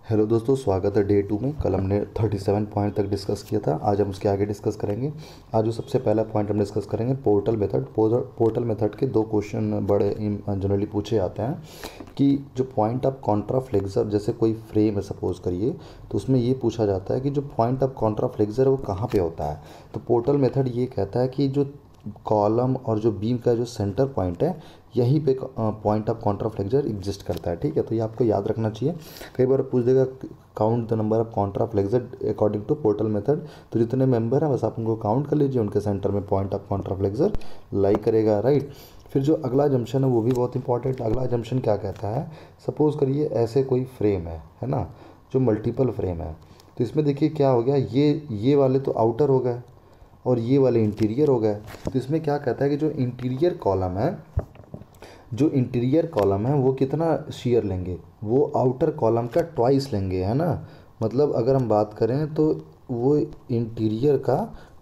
Hello दोस्तों, स्वागत है डे 2 में। कल हमने 37 पॉइंट तक डिस्कस किया था। आज हम उसके आगे डिस्कस करेंगे। आज जो सबसे पहला पॉइंट हम डिस्कस करेंगे पोर्टल मेथड। पोर्टल मेथड के दो क्वेश्चन बड़े जनरली पूछे जाते हैं कि जो पॉइंट ऑफ कॉन्ट्राफ्लेक्सर, जैसे कोई फ्रेम है सपोज करिए, तो उसमें ये पूछा जाता है कि जो पॉइंट ऑफ कॉन्ट्राफ्लेक्सर है वो कहाँ पे होता है। तो पोर्टल मेथड ये कहता है कि जो कॉलम और जो बीम का जो सेंटर पॉइंट है, यहीं पे पॉइंट ऑफ कॉन्ट्राफ्लेक्सर एग्जिस्ट करता है। ठीक है, तो ये आपको याद रखना चाहिए। कई बार पूछ देगा count the number of contraflexure according to portal method. तो जितने मेंबर हैं बस आप उनको काउंट कर लीजिए, उनके सेंटर में पॉइंट ऑफ कॉन्ट्राफ्लेक्सर लाई करेगा, राइट। फिर जो अगला जंक्शन है वो भी बहुत इंपॉर्टेंट। अगला जंक्शन क्या कहता है, सपोज करिए ऐसे कोई फ्रेम है ना, जो मल्टीपल फ्रेम है। तो इसमें देखिए क्या हो गया, ये वाले तो आउटर हो गए और ये वाले इंटीरियर हो गए। तो इसमें क्या कहता है कि जो इंटीरियर कॉलम है वो कितना शेयर लेंगे, वो आउटर कॉलम का ट्वाइस लेंगे, है ना। मतलब अगर हम बात करें तो वो इंटीरियर का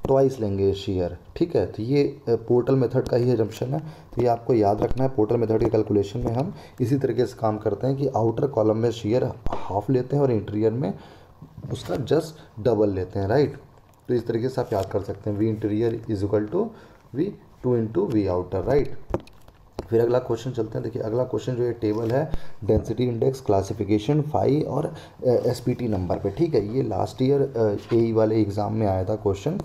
ट्वाइस लेंगे शेयर। ठीक है, तो ये पोर्टल मेथड का ही जंक्शन है। तो ये आपको याद रखना है। पोर्टल मेथड के कैलकुलेशन में हम इसी तरीके से काम करते हैं कि आउटर कॉलम में शेयर हाफ लेते हैं और इंटीरियर में उसका जस्ट डबल लेते हैं, राइट। तो इस तरीके से आप याद कर सकते हैं, V interior is equal to V two into V outer, right. फिर अगला क्वेश्चन चलते हैं। देखिए अगला क्वेश्चन जो ये टेबल है, डेंसिटी इंडेक्स, क्लासिफिकेशन, फाई और एसपीटी नंबर पे। ठीक है, ये लास्ट ईयर एई वाले एग्जाम में आया था क्वेश्चन।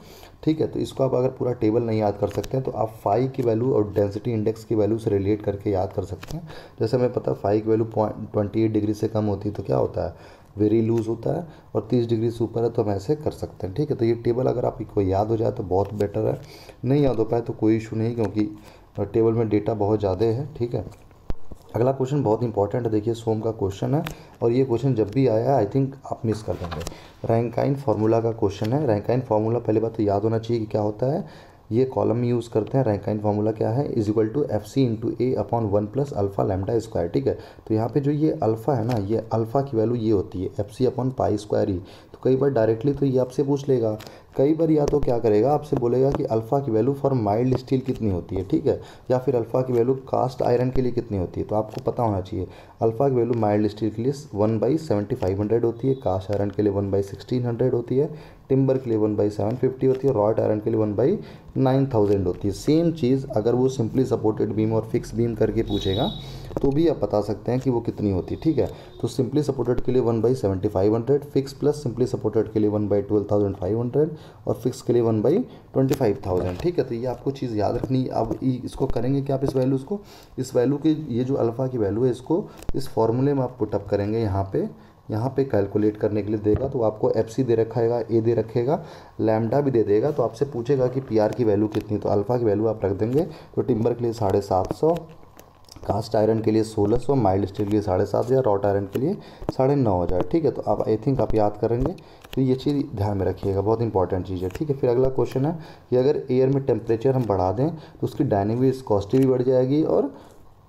ठीक है, तो इसको आप अगर पूरा टेबल नहीं याद कर सकते हैं तो आप फाई की वैल्यू और डेंसिटी इंडेक्स की वैल्यू से रिलेट करके याद कर सकते हैं। जैसे हमें पता है फाई की वैल्यू 28 डिग्री से कम होती है तो क्या होता है, वेरी लूज होता है, और 30 डिग्री से ऊपर है तो हम ऐसे कर सकते हैं। ठीक है, तो ये टेबल अगर आपको याद हो जाए तो बहुत बेटर है, नहीं याद हो पाए तो कोई इशू नहीं, क्योंकि टेबल में डेटा बहुत ज़्यादा है। ठीक है, अगला क्वेश्चन बहुत इंपॉर्टेंट है। देखिए सोम का क्वेश्चन है और ये क्वेश्चन जब भी आया आई थिंक आप मिस कर देंगे। रैंकाइन फार्मूला का क्वेश्चन है। रैंकाइन फार्मूला पहले बात तो याद होना चाहिए कि क्या होता है। ये कॉलम में यूज़ करते हैं। रैंकाइन फार्मूला क्या है, is equal to F C into A upon 1 plus alpha lambda square. ठीक है, तो यहाँ पे जो ये अल्फ़ा है ना, ये अल्फ़ा की वैल्यू ये होती है F C upon pi square ही। तो कई बार डायरेक्टली तो ये आपसे पूछ लेगा, कई बार या तो क्या करेगा आपसे बोलेगा कि अल्फ़ा की वैल्यू फॉर माइल्ड स्टील कितनी होती है। ठीक है, या फिर अल्फ़ा की वैल्यू कास्ट आयरन के लिए कितनी होती है। तो आपको पता होना चाहिए अल्फ़ा की वैल्यू माइल्ड स्टील के लिए 1/7500 होती है, कास्ट आयरन के लिए 1/1600 होती है, टिम्बर के लिए 1/750 होती है, और रॉड आयरन के लिए 1/9000 होती है। सेम चीज़ अगर वो सिंपली सपोर्टेड बीम और फिक्स बीम करके पूछेगा तो भी आप बता सकते हैं कि वो कितनी होती है। ठीक है, तो सिंपली सपोर्टेड के लिए 1/7500, फिक्स प्लस सिंपली सपोर्टेड के लिए 1/12500 और फिक्स के लिए 1/25000। ठीक है, तो ये आपको चीज़ याद रखनी। अब इसको करेंगे क्या आप इस वैल्यू की ये जो अल्फ़ा की वैल्यू है इसको इस फॉर्मूले में आप पुटअप करेंगे। यहाँ पे कैलकुलेट करने के लिए देगा तो आपको एफ सी दे रखेगा, ए दे रखेगा, लैम्डा भी दे देगा। तो आपसे पूछेगा कि पी आर की वैल्यू कितनी, तो अल्फ़ा की वैल्यू आप रख देंगे। तो टिम्बर के लिए 750, कास्ट आयरन के लिए 1600, माइल्ड स्टील के लिए 7500, रॉट आयरन के लिए 9500। ठीक है, तो आप आई थिंक आप याद करेंगे। तो ये चीज़ ध्यान में रखिएगा, बहुत इंपॉर्टेंट चीज़ है। ठीक है, फिर अगला क्वेश्चन है कि अगर एयर में टेम्परेचर हम बढ़ा दें तो उसकी डायनेमिक विस्कोसिटी भी बढ़ जाएगी और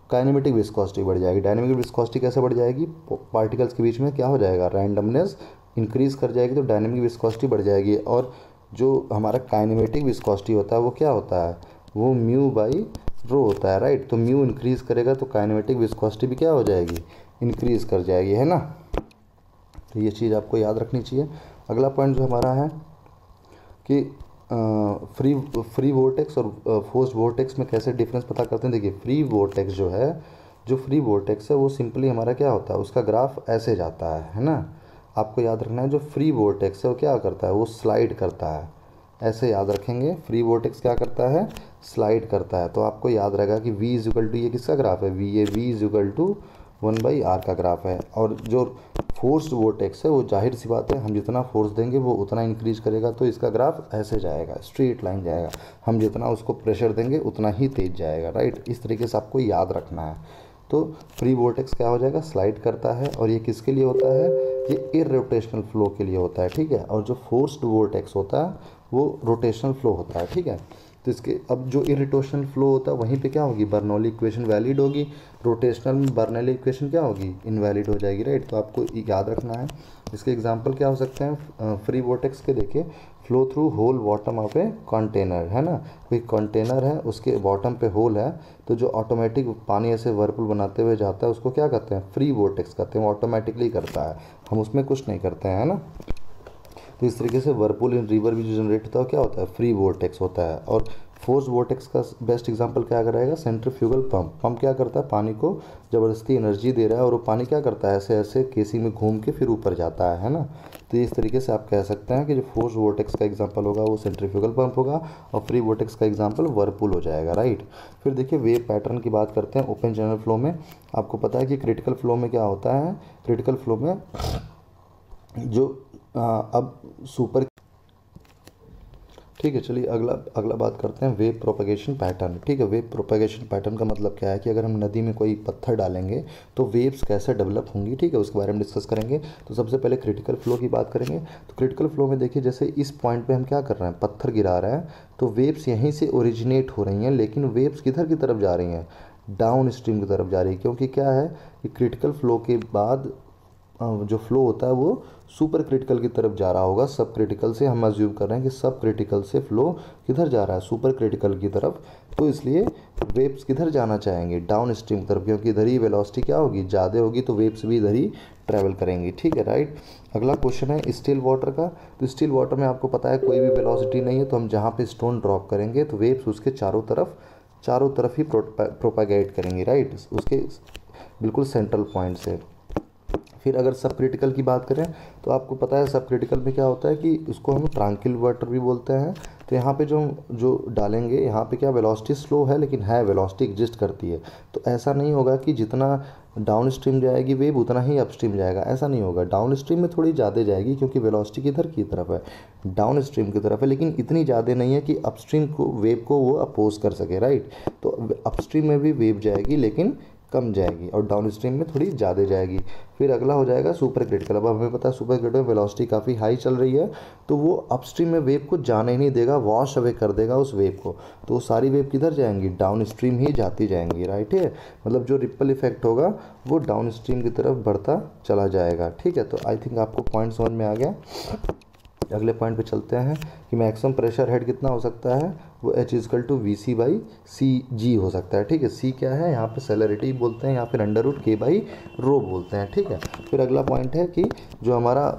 काइनेमेटिक विस्कोसिटी बढ़ जाएगी। डायनेमिक विस्कोसिटी कैसे बढ़ जाएगी, पार्टिकल्स के बीच में क्या हो जाएगा, रैंडमनेस इंक्रीज कर जाएगी तो डायनेमिक विस्कोसिटी बढ़ जाएगी। और जो हमारा काइनेमेटिक विस्कोसिटी होता है वो क्या होता है, वो म्यू बाई रो होता है, राइट। तो म्यू इंक्रीज करेगा तो काइनेमेटिक विस्कोसिटी भी क्या हो जाएगी, इंक्रीज कर जाएगी, है ना। तो ये चीज़ आपको याद रखनी चाहिए। अगला पॉइंट जो हमारा है कि फ्री वोर्टेक्स और फोर्स्ड वोर्टेक्स में कैसे डिफरेंस पता करते हैं। देखिए फ्री वोर्टेक्स जो है, फ्री वोर्टेक्स है वो सिंपली हमारा क्या होता है, उसका ग्राफ ऐसे जाता है ना। आपको याद रखना है जो फ्री वोर्टेक्स है वो क्या करता है, वो स्लाइड करता है। ऐसे याद रखेंगे, फ्री वोर्टेक्स क्या करता है, स्लाइड करता है। तो आपको याद रहेगा कि v इज इक्वल टू, ये किसका ग्राफ है, ये v is equal to 1/r का ग्राफ है। और जो फोर्स्ड वोर्टेक्स है वो जाहिर सी बात है हम जितना फोर्स देंगे वो उतना इंक्रीज करेगा, तो इसका ग्राफ ऐसे जाएगा, स्ट्रेट लाइन जाएगा। हम जितना उसको प्रेशर देंगे उतना ही तेज जाएगा, राइट। इस तरीके से आपको याद रखना है। तो फ्री वोर्टेक्स क्या हो जाएगा, स्लाइड करता है, और ये किसके लिए होता है, ये इररोटेशनल फ्लो के लिए होता है। ठीक है, और जो फोर्स्ड वोर्टेक्स होता है वो रोटेशनल फ्लो होता है। ठीक है, तो इसके अब जो इरिटेशनल फ्लो होता है वहीं पे क्या होगी, बर्नौली इक्वेशन वैलिड होगी, रोटेशनल में बर्नौली इक्वेशन क्या होगी, इनवैलिड हो जाएगी, राइट। तो आपको याद रखना है। इसके एग्जांपल क्या हो सकते हैं फ्री वोर्टेक्स के, देखिए flow through hole bottom of a container, है ना, कोई कंटेनर है उसके बॉटम पे होल है, तो जो ऑटोमेटिक पानी ऐसे वर्लपुल बनाते हुए जाता है उसको क्या कहते हैं, फ्री वोर्टेक्स कहते हैं, वो ऑटोमेटिकली करता है, हम उसमें कुछ नहीं करते हैं, है ना। तो इस तरीके से वर्लपुल इन रिवर भी जो जनरेट होता है क्या होता है, फ्री वोर्टेक्स होता है। और फोर्स वोर्टेक्स का बेस्ट एग्जांपल क्या रहेगा, सेंट्रीफ्यूगल पंप। पंप क्या करता है, पानी को ज़बरदस्ती एनर्जी दे रहा है और वो पानी क्या करता है, ऐसे ऐसे केसी में घूम के फिर ऊपर जाता है ना। तो इस तरीके से आप कह सकते हैं कि जो फोर्स वोर्टेक्स का एग्जांपल होगा वो सेंट्रीफ्यूगल पंप होगा और फ्री वोर्टेक्स का एग्जांपल वर्लपुल हो जाएगा, राइट। फिर देखिए वेव पैटर्न की बात करते हैं ओपन चैनल फ्लो में। आपको पता है कि क्रिटिकल फ्लो में क्या होता है, क्रिटिकल फ्लो में जो अब सुपर, ठीक है। चलिए अगला बात करते हैं वेव प्रोपगेशन पैटर्न, ठीक है। वेव प्रोपगेशन पैटर्न का मतलब क्या है कि अगर हम नदी में कोई पत्थर डालेंगे तो वेव्स कैसे डेवलप होंगी, ठीक है, उसके बारे में डिस्कस करेंगे। तो सबसे पहले क्रिटिकल फ्लो की बात करेंगे। तो क्रिटिकल फ्लो में देखिए जैसे इस पॉइंट पे हम क्या कर रहे हैं, पत्थर गिरा रहे हैं, तो वेव्स यहीं से ओरिजिनेट हो रही हैं, लेकिन वेव्स किधर की तरफ जा रही हैं, डाउन स्ट्रीम की तरफ जा रही है। क्योंकि क्या है कि क्रिटिकल फ्लो के बाद जो फ्लो होता है वो सुपर क्रिटिकल की तरफ जा रहा होगा। सब क्रिटिकल से हम अज्यूम कर रहे हैं कि सब क्रिटिकल से फ्लो किधर जा रहा है, सुपर क्रिटिकल की तरफ। तो इसलिए वेव्स किधर जाना चाहेंगे, डाउन स्ट्रीम की तरफ, क्योंकि इधर ही वेलोसिटी क्या होगी, ज़्यादा होगी, तो वेव्स भी इधर ही ट्रैवल करेंगी, ठीक है, राइट। अगला क्वेश्चन है स्टिल वाटर का। तो स्टिल वाटर में आपको पता है कोई भी वेलोसिटी नहीं है, तो हम जहाँ पे स्टोन ड्रॉप करेंगे तो वेव्स उसके चारों तरफ ही प्रोपागेट करेंगी, राइट, उसके बिल्कुल सेंट्रल पॉइंट से। फिर अगर सब क्रिटिकल की बात करें तो आपको पता है सब क्रिटिकल में क्या होता है कि उसको हम ट्रांक्विल वाटर भी बोलते हैं। तो यहाँ पे जो डालेंगे, यहाँ पे क्या वेलोसिटी स्लो है लेकिन है, वेलोसिटी एग्जिस्ट करती है। तो ऐसा नहीं होगा कि जितना डाउन स्ट्रीम जाएगी वेव उतना ही अपस्ट्रीम जाएगा, ऐसा नहीं होगा। डाउन स्ट्रीम में थोड़ी ज़्यादा जाएगी क्योंकि वेलोसिटी किधर की तरफ है, डाउन स्ट्रीम की तरफ है, लेकिन इतनी ज़्यादा नहीं है कि अपस्ट्रीम को वेव को वो अपोज कर सके, राइट। तो अपस्ट्रीम में भी वेव जाएगी लेकिन कम जाएगी और डाउन स्ट्रीम में थोड़ी ज़्यादा जाएगी। फिर अगला हो जाएगा सुपर क्रिटिकल। अब हमें पता है सुपर क्रिटिकल में वेलोसिटी काफ़ी हाई चल रही है, तो वो अपस्ट्रीम में वेव को जाने ही नहीं देगा, वॉश अवे कर देगा उस वेव को। तो वो सारी वेव किधर जाएंगी, डाउन स्ट्रीम ही जाती जाएंगी, राइट है। मतलब जो रिपल इफेक्ट होगा वो डाउन स्ट्रीम की तरफ बढ़ता चला जाएगा, ठीक है। तो आई थिंक आपको पॉइंट समझ में आ गया। अगले पॉइंट पे चलते हैं कि मैक्सिमम प्रेशर हेड कितना हो सकता है, वो H=VC/CG हो सकता है, ठीक है। C क्या है, यहाँ पे सेलरिटी बोलते हैं या फिर √K/ρ बोलते हैं, ठीक है। फिर अगला पॉइंट है कि जो हमारा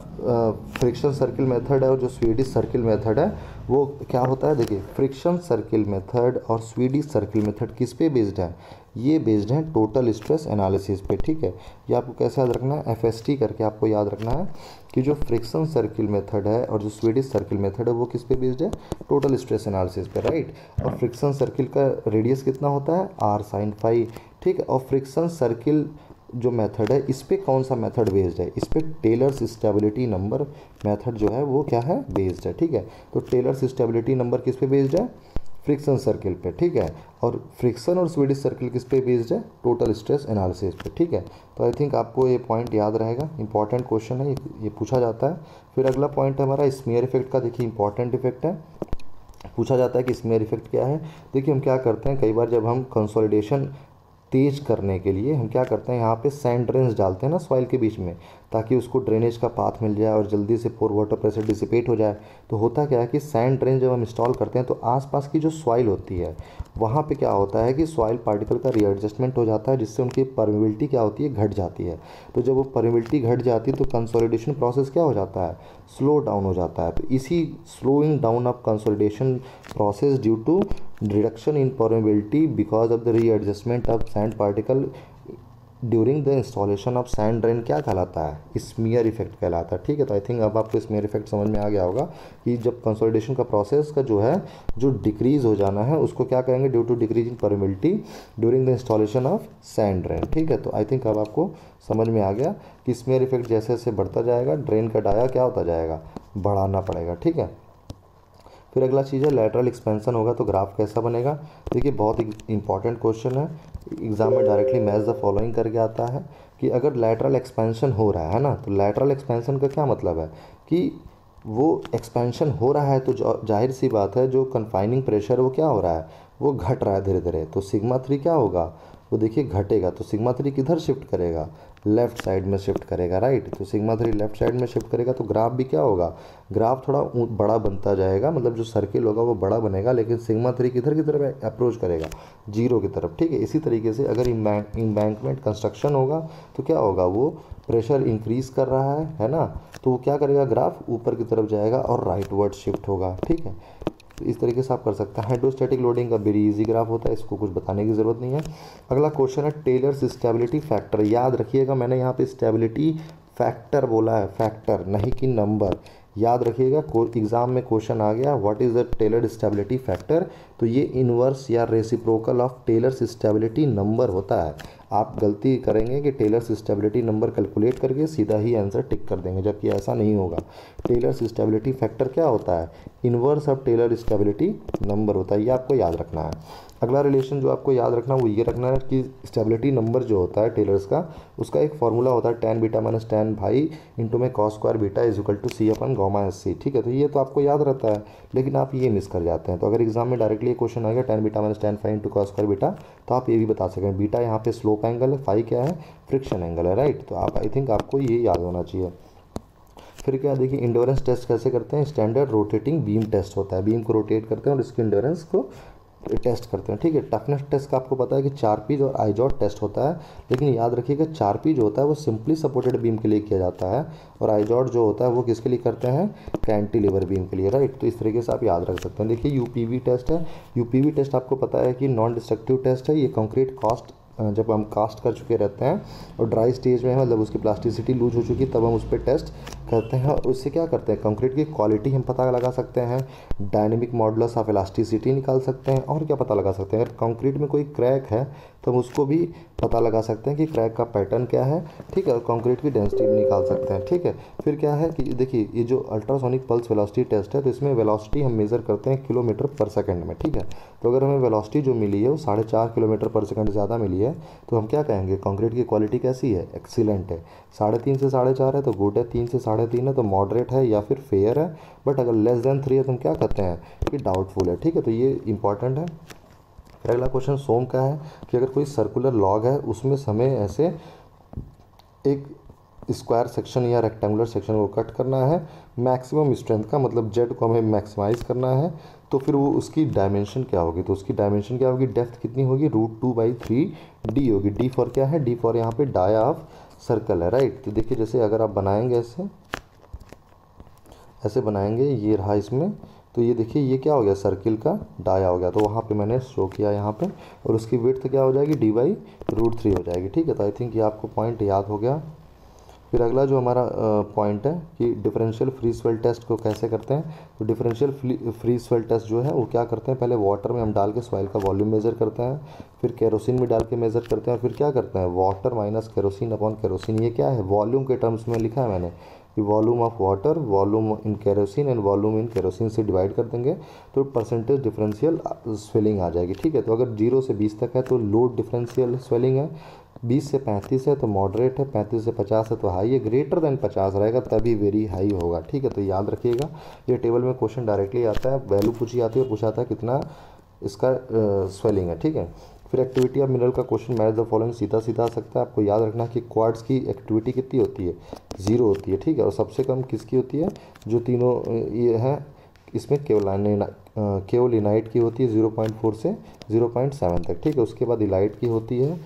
फ्रिक्शन सर्किल मेथड है और जो स्वीडिश सर्किल मेथड है वो क्या होता है। देखिए फ्रिक्शन सर्किल मेथड और स्वीडिश सर्किल मेथड किस पे बेस्ड है, ये बेस्ड है टोटल स्ट्रेस एनालिसिस पे, ठीक है। ये आपको कैसे याद रखना है, FST करके आपको याद रखना है कि जो फ्रिक्शन सर्किल मेथड है और जो स्वीडिश सर्किल मेथड है वो किस पे बेस्ड है, टोटल स्ट्रेस एनालिसिस पे, राइट। और फ्रिक्शन सर्किल का रेडियस कितना होता है, r/sin⁵, ठीक है। और फ्रिक्शन सर्किल जो मेथड है इस पे कौन सा मेथड बेस्ड है, इस पे टेलर्स स्टेबिलिटी नंबर मेथड जो है वो क्या है, बेस्ड है, ठीक है। तो टेलर्स स्टेबिलिटी नंबर किस पे बेस्ड है, फ्रिक्शन सर्किल पे, ठीक है। और फ्रिक्शन और स्वीडिश सर्किल किस पे बेस्ड है, टोटल स्ट्रेस एनालिसिस पे, ठीक है। तो आई थिंक आपको ये पॉइंट याद रहेगा, इंपॉर्टेंट क्वेश्चन है, ये पूछा जाता है। फिर अगला पॉइंट है हमारा स्मीयर इफेक्ट का। देखिए इंपॉर्टेंट इफेक्ट है, पूछा जाता है कि स्मीयर इफेक्ट क्या है। देखिए हम क्या करते हैं, कई बार जब हम कंसोलिडेशन तेज करने के लिए हम क्या करते हैं, यहाँ पे सैंड ड्रेन्स डालते हैं ना सॉइल के बीच में, ताकि उसको ड्रेनेज का पाथ मिल जाए और जल्दी से पोर वाटर प्रेशर डिसिपेट हो जाए। तो होता क्या है कि सैंड ड्रेन जब हम इंस्टॉल करते हैं तो आसपास की जो सॉइल होती है वहाँ पे क्या होता है कि सॉइल पार्टिकल का रीएडजस्टमेंट हो जाता है, जिससे उनकी परमिबिलिटी क्या होती है, घट जाती है। तो जब वो परमिबिलिटी घट जाती है तो कंसोलिडेशन प्रोसेस क्या हो जाता है, स्लो डाउन हो जाता है। तो इसी slowing down of consolidation process due to reduction in permeability because of the readjustment of sand particle during the installation of sand drain क्या कहलाता है, स्मीयर इफेक्ट कहलाता है, ठीक है। तो आई थिंक अब आपको स्मीयर इफेक्ट समझ में आ गया होगा कि जब कंसोलिडेशन का प्रोसेस का जो है जो डिक्रीज हो जाना है उसको क्या कहेंगे, due to decrease in permeability during the installation of sand drain, ठीक है। तो आई थिंक अब आपको समझ में आ गया कि स्मीयर इफेक्ट जैसे जैसे बढ़ता जाएगा ड्रेन का डाया क्या होता जाएगा, बढ़ाना पड़ेगा, ठीक है। फिर अगला चीज़ है लैटरल एक्सपेंशन होगा तो ग्राफ कैसा बनेगा। देखिए बहुत इंपॉर्टेंट क्वेश्चन है, एग्जाम में डायरेक्टली मैच द फॉलोइंग करके आता है कि अगर लैटरल एक्सपेंशन हो रहा है ना, तो लैटरल एक्सपेंशन का क्या मतलब है कि वो एक्सपेंशन हो रहा है तो जाहिर सी बात है जो कन्फाइनिंग प्रेशर वो क्या हो रहा है, वो घट रहा है धीरे धीरे। तो सिग्मा थ्री क्या होगा, वो देखिए घटेगा। तो सिग्मा थ्री किधर शिफ्ट करेगा, लेफ्ट साइड में शिफ्ट करेगा, राइट। तो सिग्मा थ्री लेफ्ट साइड में शिफ्ट करेगा तो ग्राफ भी क्या होगा, ग्राफ थोड़ा बड़ा बनता जाएगा, मतलब जो सर्किल होगा वो बड़ा बनेगा, लेकिन सिग्मा थ्री किधर की तरफ अप्रोच करेगा, जीरो की तरफ, ठीक है। इसी तरीके से अगर इम्बैंकमेंट कंस्ट्रक्शन होगा तो क्या होगा, वो प्रेशर इंक्रीज कर रहा है ना, तो वो क्या करेगा, ग्राफ ऊपर की तरफ जाएगा और राइटवर्ड शिफ्ट होगा, ठीक है। तो इस तरीके से आप कर सकते हैं। हाइड्रोस्टैटिक लोडिंग का वेरी इजी ग्राफ होता है, इसको कुछ बताने की ज़रूरत नहीं है। अगला क्वेश्चन है टेलर्स स्टेबिलिटी फैक्टर। याद रखिएगा मैंने यहाँ पे स्टेबिलिटी फैक्टर बोला है, फैक्टर नहीं कि नंबर। याद रखिएगा एग्जाम में क्वेश्चन आ गया what is the Taylor stability factor, तो ये इनवर्स या reciprocal of Taylor's stability number होता है। आप गलती करेंगे कि टेलर्स स्टेबिलिटी नंबर कैलकुलेट करके सीधा ही आंसर टिक कर देंगे, जबकि ऐसा नहीं होगा। टेलर्स स्टेबिलिटी फैक्टर क्या होता है, inverse of Taylor stability number होता है, ये आपको याद रखना है। अगला रिलेशन जो आपको याद रखना है वो ये रखना है कि स्टेबिलिटी नंबर जो होता है टेलर्स का, उसका एक फॉर्मूला होता है tan beta minus tan phi into में cos square beta is equal to C upon gamma S C, ठीक है। तो ये तो आपको याद रहता है, लेकिन आप ये मिस कर जाते हैं। तो अगर एग्जाम में डायरेक्टली ये क्वेश्चन आ गया tan beta minus tan phi into cos square beta, तो आप ये भी बता सकें बीटा यहाँ पे स्लोप एंगल है, फाई क्या है, फ्रिक्शन एंगल है, राइट। तो आप आई थिंक आपको ये याद होना चाहिए। फिर क्या देखिए इंडोरेंस टेस्ट कैसे करते हैं, स्टैंडर्ड रोटेटिंग बीम टेस्ट होता है, बीम को रोटेट करते हैं और इसकी इंडोरेंस को टेस्ट करते हैं, ठीक है। टफनेस टेस्ट का आपको पता है कि 4P और आईजॉट टेस्ट होता है, लेकिन याद रखिएगा 4P जो होता है वो सिंपली सपोर्टेड बीम के लिए किया जाता है, और आईजॉट जो होता है वो किसके लिए करते हैं, कैंटिलीवर बीम के लिए, राइट। तो इस तरीके से आप याद रख सकते हैं। देखिए यूपीवी टेस्ट है, यूपीवी टेस्ट आपको पता है कि नॉन डिस्ट्रक्टिव टेस्ट है। ये कंक्रीट कास्ट जब हम कास्ट कर चुके रहते हैं और ड्राई स्टेज में है, मतलब उसकी प्लास्टिसिटी लूज हो चुकी, तब हम उस पर टेस्ट करते हैं। और उससे क्या करते हैं, कंक्रीट की क्वालिटी हम पता लगा सकते हैं, डायनेमिक मॉडुलस ऑफ इलास्टिसिटी निकाल सकते हैं, और क्या पता लगा सकते हैं, अगर कंक्रीट में कोई क्रैक है तो हम उसको भी पता लगा सकते हैं कि क्रैक का पैटर्न क्या है, ठीक है। और कंक्रीट की डेंसिटी भी निकाल सकते हैं, ठीक है। फिर क्या है कि देखिए ये जो अल्ट्रासोनिक पल्स वेलोसिटी टेस्ट है, तो इसमें वेलोसिटी हम मेज़र करते हैं किलोमीटर पर सेकंड में, ठीक है। तो अगर हमें वेलोसिटी जो मिली है वो 4.5 किलोमीटर पर सेकंड ज़्यादा मिली है, तो हम क्या कहेंगे, कंक्रीट की क्वालिटी कैसी है, एक्सीलेंट है। 3.5 से 4.5 है तो गुड है, 3 से 3.5 है तो मॉडरेट है या फिर फेयर है, बट अगर लेस देन 3 है तो हम क्या कहते हैं कि डाउटफुल है, ठीक है। तो ये इंपॉर्टेंट है। फिर अगला क्वेश्चन सोम का है कि अगर कोई सर्कुलर लॉग है उसमें हमें ऐसे एक स्क्वायर सेक्शन या रेक्टेंगुलर सेक्शन को कट करना है, मैक्सिमम स्ट्रेंथ का मतलब जेड को हमें मैक्सिमाइज करना है, तो फिर वो उसकी डायमेंशन क्या होगी, तो उसकी डायमेंशन क्या होगी, डेप्थ कितनी होगी, √2/3d होगी। डी फॉर क्या है, डी फॉर यहाँ पे डाया ऑफ सर्कल है, राइट। तो देखिए जैसे अगर आप बनाएंगे ऐसे बनाएंगे, ये रहा इसमें, तो ये देखिए ये क्या हो गया, सर्किल का डाया हो गया, तो वहाँ पे मैंने शो किया यहाँ पे, और उसकी विड्थ क्या हो जाएगी, d/√3 हो जाएगी, ठीक है। तो आई थिंक ये आपको पॉइंट याद हो गया। फिर अगला जो हमारा पॉइंट है कि डिफरेंशियल फ्री स्वेल टेस्ट को कैसे करते हैं, तो डिफरेंशियल फ्री स्वेल टेस्ट जो है वो क्या करते हैं, पहले वाटर में हम डाल के सॉइल का वॉल्यूम मेज़र करते हैं, फिर केरोसिन में डाल के मेज़र करते हैं, फिर क्या करते हैं, water minus kerosene upon kerosene, ये क्या है, वॉल्यूम के टर्म्स में लिखा है मैंने कि volume of water, volume in kerosene and volume in kerosene से डिवाइड कर देंगे तो परसेंटेज डिफरेंशियल स्वेलिंग आ जाएगी, ठीक है। तो अगर 0 से 20 तक है तो लो डिफरेंशियल स्वेलिंग है, 20 से 35 है तो मॉडरेट है, 35 से 50 है तो हाई है, ग्रेटर देन 50 रहेगा तभी वेरी हाई होगा, ठीक है। तो याद रखिएगा ये टेबल में क्वेश्चन डायरेक्टली आता है, वैल्यू पूछी जाती है और पूछा था कितना इसका स्वेलिंग है, ठीक है। फिर एक्टिविटी ऑफ मिनरल का क्वेश्चन मैच द फॉलोइंग सीधा सीधा आ सकता है। आपको याद रखना कि क्वार्ट्ज की एक्टिविटी कितनी होती है, 0 होती है, ठीक है। और सबसे कम किसकी होती है, जो तीनों ये हैं इसमें केओलिनाइट की होती है 0.4 से 0.7 तक, ठीक है। उसके बाद इलाइट की होती है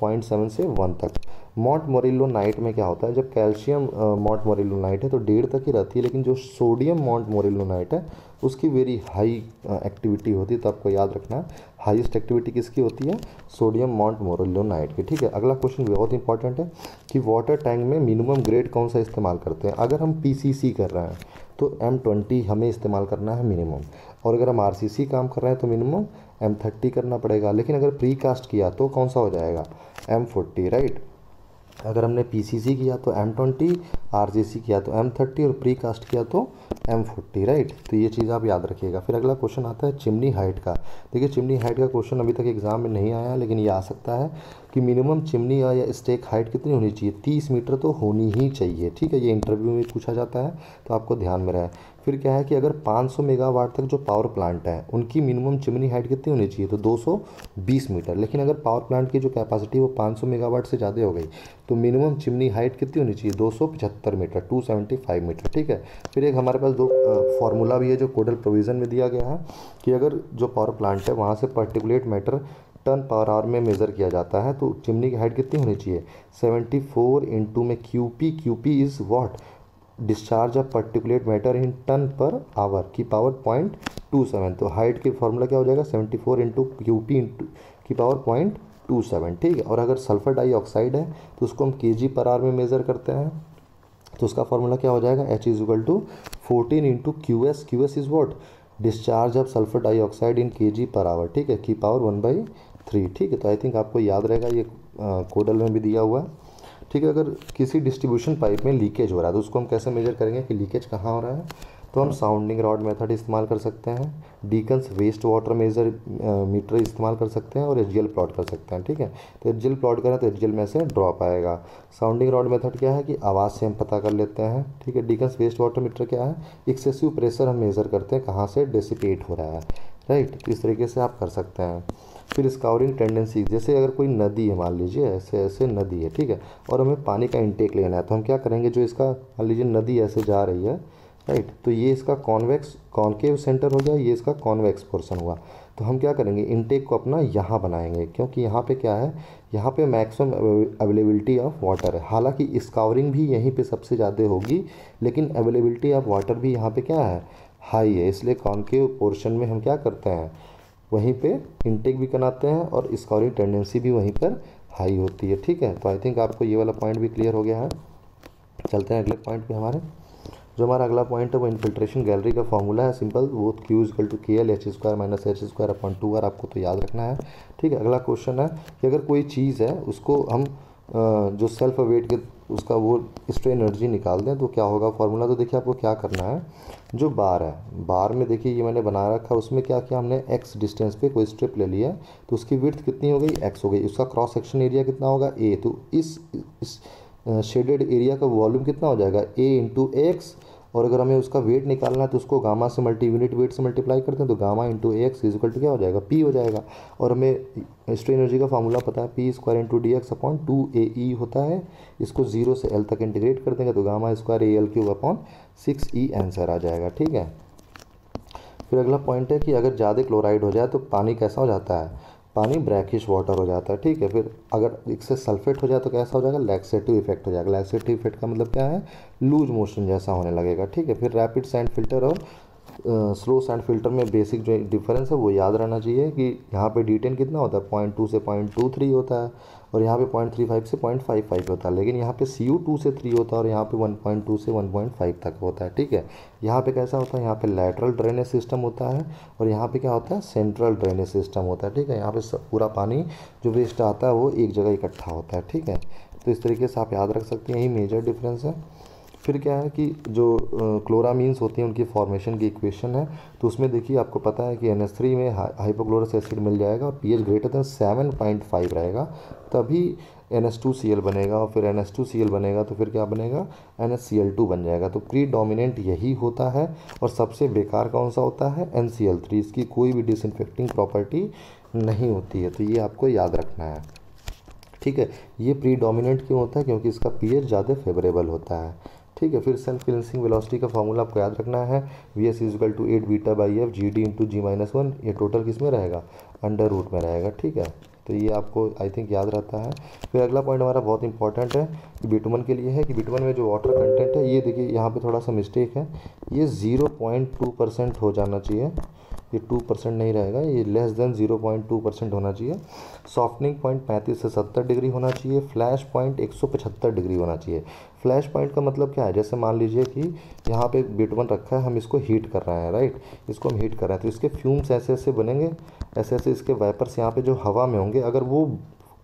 0.7 से 1 तक। मॉन्ट मोरिलो नाइट में क्या होता है, जब कैल्शियम मॉन्ट मोरिलो नाइट है तो 1.5 तक ही रहती है, लेकिन जो सोडियम मॉन्ट मोरिलो नाइट है उसकी वेरी हाई एक्टिविटी होती है। तो आपको याद रखना है हाईएस्ट एक्टिविटी किसकी होती है, सोडियम मॉन्ट मोरिलो नाइट की, ठीक है। अगला क्वेश्चन बहुत इंपॉर्टेंट है कि वाटर टैंक में मिनिमम ग्रेड कौन सा इस्तेमाल करते हैं। अगर हम पीसीसी कर रहे हैं तो M20 हमें इस्तेमाल करना है मिनिमम, और अगर हम आरसीसी काम कर रहे हैं तो मिनिमम M30 करना पड़ेगा, लेकिन अगर प्री कास्ट किया तो कौन सा हो जाएगा, M40, राइट। अगर हमने पीसीसी किया तो M20, आरसीसी किया तो M30 और प्री कास्ट किया तो M40, राइट। तो ये चीज़ आप याद रखिएगा। फिर अगला क्वेश्चन आता है चिमनी हाइट का। देखिए चिमनी हाइट का क्वेश्चन अभी तक एग्जाम में नहीं आया, लेकिन ये आ सकता है कि मिनिमम चिमनी या स्टेक हाइट कितनी होनी चाहिए, 30 मीटर तो होनी ही चाहिए, ठीक है। ये इंटरव्यू में पूछा जाता है तो आपको ध्यान में रहे। फिर क्या है कि अगर 500 मेगावाट तक जो पावर प्लांट है उनकी मिनिमम चिमनी हाइट कितनी होनी चाहिए, तो 220 मीटर। लेकिन अगर पावर प्लांट की जो कैपेसिटी वो 500 मेगावाट से ज़्यादा हो गई तो मिनिमम चिमनी हाइट कितनी होनी चाहिए, 275 मीटर, 275 मीटर, ठीक है। फिर एक हमारे पास दो फॉर्मूला भी है जो कोडल प्रोविज़न में दिया गया है कि अगर जो पावर प्लांट है वहाँ से particulate matter ton per hour में मेज़र किया जाता है तो चिमनी की हाइट कितनी होनी चाहिए, 74 इंटू में QP is what, discharge of particulate matter in ton per hour की पावर 0.27। तो हाइट की फॉर्मूला क्या हो जाएगा, 74 इंटू क्यूपी इंटू की पावर 0.27, ठीक है। और अगर सल्फर डाइऑक्साइड है तो उसको हम केजी पर आवर में मेज़र करते हैं तो उसका फॉर्मूला क्या हो जाएगा, H is equal to 14 into Q S is what, discharge of sulphur dioxide in KG per hour, ठीक है, की पावर 1/3, ठीक है। तो आई थिंक आपको याद रहेगा, ये कोडल में भी दिया हुआ है, ठीक है। अगर किसी डिस्ट्रीब्यूशन पाइप में लीकेज हो रहा है तो उसको हम कैसे मेजर करेंगे कि लीकेज कहाँ हो रहा है, तो हम साउंडिंग रॉड मेथड इस्तेमाल कर सकते हैं, Deacon's waste water major meter इस्तेमाल कर सकते हैं और एचजीएल प्लॉट कर सकते हैं, ठीक है। तो एचजीएल प्लॉट करें तो एचजीएल में से ड्रॉप आएगा। साउंडिंग रॉड मेथड क्या है कि आवाज़ से हम पता कर लेते हैं, ठीक है। डीकन्स वेस्ट वाटर मीटर क्या है, एक्सेसिव प्रेशर हम मेज़र करते हैं कहाँ से डेसिपेट हो रहा है, राइट। तो इस तरीके से आप कर सकते हैं। फिर स्काउरिंग टेंडेंसी, जैसे अगर कोई नदी है, मान लीजिए ऐसे ऐसे नदी है, ठीक है, और हमें पानी का इंटेक लेना है तो हम क्या करेंगे, जो इसका मान लीजिए नदी ऐसे जा रही है, राइट, तो ये इसका कॉन्केव सेंटर हो गया, ये इसका कॉन्वेक्स पोर्शन हुआ। तो हम क्या करेंगे, इंटेक को अपना यहाँ बनाएंगे, क्योंकि यहाँ पे क्या है, यहाँ पे मैक्सिमम अवेलेबिलिटी ऑफ वाटर है। हालांकि स्काउरिंग भी यहीं पे सबसे ज़्यादा होगी, लेकिन अवेलेबिलिटी ऑफ वाटर भी यहाँ पे क्या है, हाई है। इसलिए कॉन्केव पोर्शन में हम क्या करते हैं, वहीं पे इंटेक भी बनाते हैं और स्काउरिंग टेंडेंसी भी वहीं पर हाई होती है, ठीक है। तो आई थिंक आपको ये वाला पॉइंट भी क्लियर हो गया है। चलते हैं अगले पॉइंट पे। हमारे जो हमारा अगला पॉइंट है वो इन्फिल्ट्रेशन गैलरी का फॉर्मूला है, सिंपल, वो Q equal to K L H square minus H square upon 2 R, आपको तो याद रखना है, ठीक है। अगला क्वेश्चन है कि अगर कोई चीज़ है उसको हम जो सेल्फ वेट के उसका वो स्ट्रेन एनर्जी निकाल दें तो क्या होगा फॉर्मूला। तो देखिए आपको क्या करना है, जो बार है, बार में देखिए ये मैंने बना रखा है, उसमें क्या किया हमने, एक्स डिस्टेंस पे कोई स्ट्रिप ले लिया तो उसकी विड्थ कितनी हो गई, एक्स हो गई, उसका क्रॉस सेक्शन एरिया कितना होगा, ए। तो इस शेडेड एरिया का वॉल्यूम कितना हो जाएगा, ए इंटू एक्स। और अगर हमें उसका वेट निकालना है तो उसको गामा से यूनिट वेट से मल्टीप्लाई करते हैं तो gamma into X is equal to क्या हो जाएगा, पी हो जाएगा। और हमें स्ट्रेन एनर्जी का फार्मूला पता है, P square into D x upon 2AE होता है। इसको 0 से L तक इंटीग्रेट कर देंगे तो gamma square AL cube upon 6E answer आ जाएगा, ठीक है। फिर अगला पॉइंट है कि अगर ज़्यादा क्लोराइड हो जाए तो पानी कैसा हो जाता है, पानी ब्रैकिश वाटर हो जाता है, ठीक है। फिर अगर इससे सल्फेट हो जाए तो कैसा हो जाएगा, लैक्सेटिव इफेक्ट हो जाएगा। लैक्सेटिव इफेक्ट का मतलब क्या है, लूज मोशन जैसा होने लगेगा, ठीक है। फिर रैपिड सैंड फिल्टर और स्लो सैंड फिल्टर में बेसिक जो डिफरेंस है वो याद रहना चाहिए कि यहाँ पे D10 कितना होता है, 0.2 से 0.23 होता है और यहाँ पे 0.35 से 0.55 होता है। लेकिन यहाँ पे CU 2 से 3 होता है और यहाँ पे 1.2 से 1.5 तक होता है, ठीक है। यहाँ पे कैसा होता है, यहाँ पे लैटरल ड्रेनेज सिस्टम होता है और यहाँ पे क्या होता है, सेंट्रल ड्रेनेज सिस्टम होता है, ठीक है। यहाँ पे पूरा पानी जो वेस्ट आता है वो एक जगह इकट्ठा होता है, ठीक है। तो इस तरीके से आप याद रख सकते हैं, यही मेजर डिफरेंस है। फिर क्या है कि जो क्लोरामीन्स होती हैं उनकी फॉर्मेशन की इक्वेशन है, तो उसमें देखिए आपको पता है कि NH3 में हाइपोक्लोरस एसिड मिल जाएगा और pH ग्रेटर देन 7.5 रहेगा, तभी NH2Cl बनेगा और फिर NH2Cl बनेगा तो फिर क्या बनेगा, NaCl2 बन जाएगा। तो प्री डोमिनेंट यही होता है और सबसे बेकार कौन सा होता है, NCl3, इसकी कोई भी डिसइंफेक्टिंग प्रॉपर्टी नहीं होती है, तो ये आपको याद रखना है, ठीक है। ये प्री डोमिनेंट क्यों होता है, क्योंकि इसका pH ज़्यादा फेवरेबल होता है, ठीक है। फिर सेल्फ क्लिनसिंग वेलोसिटी का फॉर्मूला आपको याद रखना है, Vs is equal to 8 beta by F GD into G-1, ये टोटल किस में रहेगा, अंडर रूट में रहेगा, ठीक है। तो ये आपको आई थिंक याद रहता है। फिर अगला पॉइंट हमारा बहुत इंपॉर्टेंट है कि बिटुमन के लिए है कि बिटुमन में जो वाटर कंटेंट है, ये देखिए यहाँ पे थोड़ा सा मिस्टेक है, ये 0.2% हो जाना चाहिए, ये 2% नहीं रहेगा, ये लेस देन 0.2% होना चाहिए। सॉफ्टनिंग पॉइंट 35 से 70 डिग्री होना चाहिए। फ्लैश पॉइंट 175 डिग्री होना चाहिए। फ्लैश पॉइंट का मतलब क्या है, जैसे मान लीजिए कि यहाँ पे बिटुमन रखा है, हम इसको हीट कर रहे हैं, राइट, इसको हम हीट कर रहे हैं तो इसके फ्यूम्स ऐसे ऐसे बनेंगे, ऐसे ऐसे इसके वाइपर्स यहाँ पे जो हवा में होंगे, अगर वो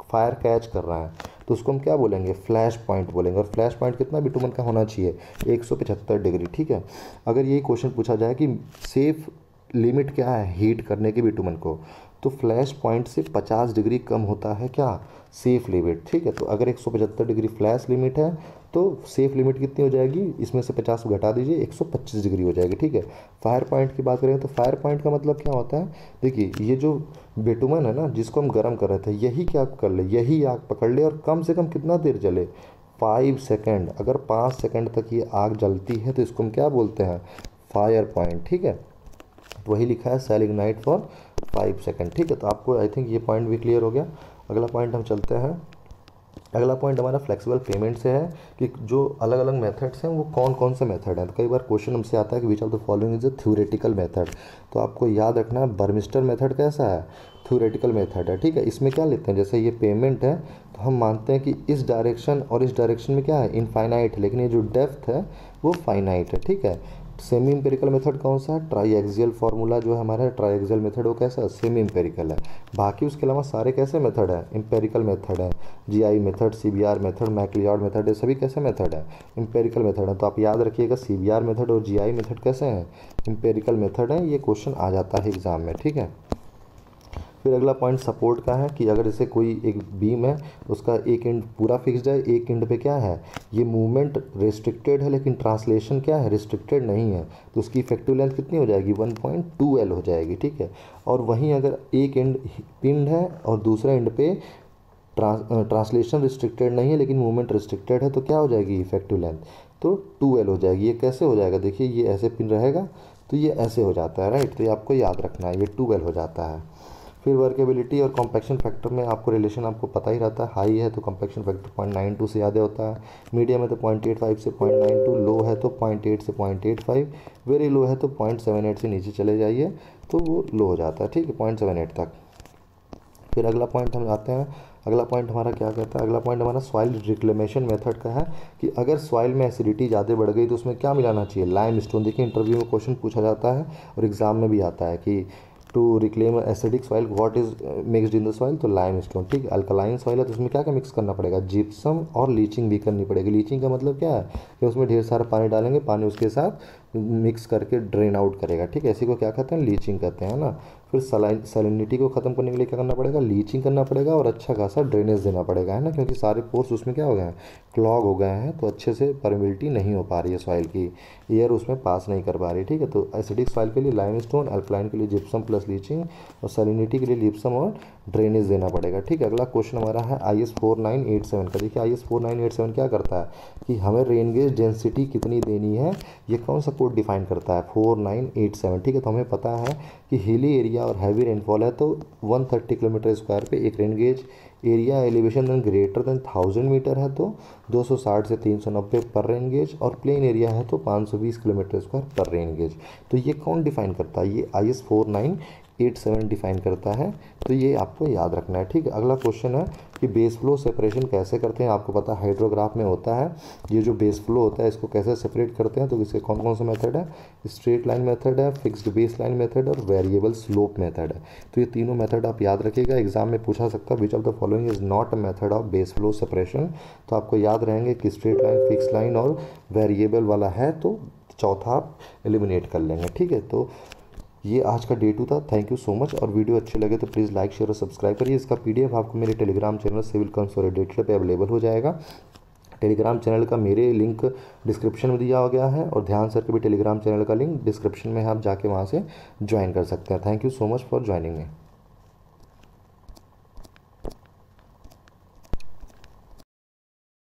फायर कैच कर रहा है तो उसको हम क्या बोलेंगे, फ्लैश पॉइंट बोलेंगे। और फ्लैश पॉइंट कितना बिटुमन का होना चाहिए, 175 डिग्री, ठीक है। अगर यही क्वेश्चन पूछा जाए कि सेफ लिमिट क्या है हीट करने की बिटुमन को, तो फ्लैश पॉइंट से 50 डिग्री कम होता है क्या सेफ लिमिट, ठीक है। तो अगर 175 डिग्री फ्लैश लिमिट है तो सेफ लिमिट कितनी हो जाएगी, इसमें से 50 घटा दीजिए 125 डिग्री हो जाएगी, ठीक है। फायर पॉइंट की बात करें तो फायर पॉइंट का मतलब क्या होता है, देखिए ये जो बिटुमन है ना जिसको हम गर्म कर रहे थे, यही क्या कर ले, यही आग पकड़ ले और कम से कम कितना देर जले, 5 सेकेंड। अगर 5 सेकेंड तक ये आग जलती है तो इसको हम क्या बोलते हैं, फायर पॉइंट, ठीक है। तो वही लिखा है सेल इग्नाइट फॉर 5 सेकेंड, ठीक है। तो आपको आई थिंक ये पॉइंट भी क्लियर हो गया। अगला पॉइंट हम चलते हैं। अगला पॉइंट हमारा फ्लेक्सिबल पेमेंट से है कि जो अलग अलग मेथड्स हैं वो कौन कौन से मेथड हैं। तो कई बार क्वेश्चन हमसे आता है कि which of the following is a theoretical method, तो आपको याद रखना है बर्मिस्टर मेथड कैसा है, थ्योरेटिकल मेथड है, ठीक है। इसमें क्या लेते हैं, जैसे ये पेमेंट है तो हम मानते हैं कि इस डायरेक्शन और इस डायरेक्शन में क्या है इनफाइनाइट है, लेकिन ये जो डेप्थ है वो फाइनाइट है, ठीक है। सेमी इंपेरिकल मेथड कौन सा है, ट्राईएक्सियल फार्मूला जो है हमारा ट्राईएक्सियल मेथड वो कैसा है, सेमी इंपेरिकल है। बाकी उसके अलावा सारे कैसे मेथड है, इंपेरिकल मेथड है, GI method, CBR method, McLeod method, ये सभी कैसे मेथड है, इंपेरिकल मेथड है। तो आप याद रखिएगा सीबीआर मेथड और जीआई मेथड कैसे हैं, इंपेरिकल मेथड है। ये क्वेश्चन आ जाता है एग्जाम में, ठीक है। फिर अगला पॉइंट सपोर्ट का है कि अगर जैसे कोई एक बीम है उसका एक एंड पूरा फिक्स्ड है, एक एंड पे क्या है ये मूवमेंट रिस्ट्रिक्टेड है, लेकिन ट्रांसलेशन क्या है रिस्ट्रिक्टेड नहीं है, तो उसकी इफेक्टिव लेंथ कितनी हो जाएगी 1.2L हो जाएगी, ठीक है। और वहीं अगर एक एंड पिंड है और दूसरे एंड पे ट्रांसलेशन रिस्ट्रिक्टेड नहीं है लेकिन मूवमेंट रिस्ट्रिक्टेड है, तो क्या हो जाएगी इफेक्टिव लेंथ, तो 2L हो जाएगी। ये कैसे हो जाएगा, देखिए ये ऐसे पिन रहेगा तो ये ऐसे हो जाता है, राइट। तो ये आपको याद रखना है, ये 2L हो जाता है। फिर वर्केबिलिटी और कॉम्पैक्शन फैक्टर में आपको रिलेशन आपको पता ही रहता है, हाई है तो कॉम्पैक्शन फैक्टर 0.92 से ज़्यादा होता है, मीडियम है तो 0.85 से 0.92, लो है तो 0.8 से 0.85, वेरी लो है तो 0.78 से नीचे चले जाइए तो वो लो हो जाता है, ठीक है, 0.78 तक। फिर अगला पॉइंट हम आते हैं, अगला पॉइंट हमारा क्या कहता है, अगला पॉइंट हमारा सॉइल रिक्लेमेशन मेथड का है कि अगर सॉइल में एसिडिटी ज़्यादा बढ़ गई तो उसमें क्या मिलाना चाहिए, लाइम स्टोन। देखिए इंटरव्यू में क्वेश्चन पूछा जाता है और एग्जाम में भी आता है कि to reclaim acidic soil what is mixed in the soil, तो लाइम स्टोन, ठीक है। अल्कलाइन सॉइल है तो उसमें क्या क्या मिक्स करना पड़ेगा, जिप्सम और लीचिंग भी करनी पड़ेगी। लीचिंग का मतलब क्या है कि उसमें ढेर सारा पानी डालेंगे, पानी उसके साथ मिक्स करके ड्रेन आउट करेगा, ठीक है। इसी को क्या कहते हैं लीचिंग कहते हैं ना। फिर सैलिनिटी को ख़त्म करने के लिए क्या करना पड़ेगा, लीचिंग करना पड़ेगा और अच्छा खासा ड्रेनेज देना पड़ेगा, है ना, क्योंकि सारे पोर्स उसमें क्या हो गए हैं क्लॉग हो गए हैं, तो अच्छे से परमिबिलिटी नहीं हो पा रही है सॉइल की, एयर उसमें पास नहीं कर पा रही, ठीक है। तो एसिडिक सॉइल के लिए लाइमस्टोन, अल्कलाइन के लिए जिप्सम प्लस लीचिंग और सैलिनिटी के लिए जिप्सम और ड्रेनेज देना पड़ेगा, ठीक है। अगला क्वेश्चन हमारा है IS 4987 का। देखिए IS 4987 क्या करता है कि हमें रेन गेज डेंसिटी कितनी देनी है, ये कौन सा कोड डिफाइन करता है 4987, ठीक है। तो हमें पता है कि हिली एरिया और हैवी रेनफॉल है तो 130 किलोमीटर स्क्वायर पे एक rain gauge area, elevation then greater than 1000 metre है तो 260 से 390 पर रेन गेज, और प्लेन एरिया है तो 520 kilometre square per rain gauge. तो ये कौन डिफाइन करता है, ये IS 4987 डिफाइन करता है, तो ये आपको याद रखना है, ठीक है। अगला क्वेश्चन है कि बेस फ्लो सेपरेशन कैसे करते हैं, आपको पता है हाइड्रोग्राफ में होता है ये जो बेस फ्लो होता है इसको कैसे सेपरेट करते हैं, तो इसके कौन कौन से मेथड है, स्ट्रेट लाइन मेथड है, फिक्स्ड बेस लाइन मेथड और वेरिएबल स्लोप मेथड है। तो ये तीनों मेथड आप याद रखिएगा, एग्जाम में पूछा सकता है which of the following is not a method of base flow separation, तो आपको याद रहेंगे कि स्ट्रेट लाइन, फिक्स लाइन और वेरिएबल वाला है तो चौथा आप एलिमिनेट कर लेंगे, ठीक है। तो ये आज का डे 2 था। थैंक यू सो मच, और वीडियो अच्छे लगे तो प्लीज़ लाइक शेयर और सब्सक्राइब करिए। इसका PDF आपको मेरे टेलीग्राम चैनल सिविल कंसोलिडेटेड पे अवेलेबल हो जाएगा। टेलीग्राम चैनल का मेरे लिंक डिस्क्रिप्शन में दिया गया है और ध्यान सर के भी टेलीग्राम चैनल का लिंक डिस्क्रिप्शन में है, आप जाके वहाँ से ज्वाइन कर सकते हैं। Thank you so much for joining me.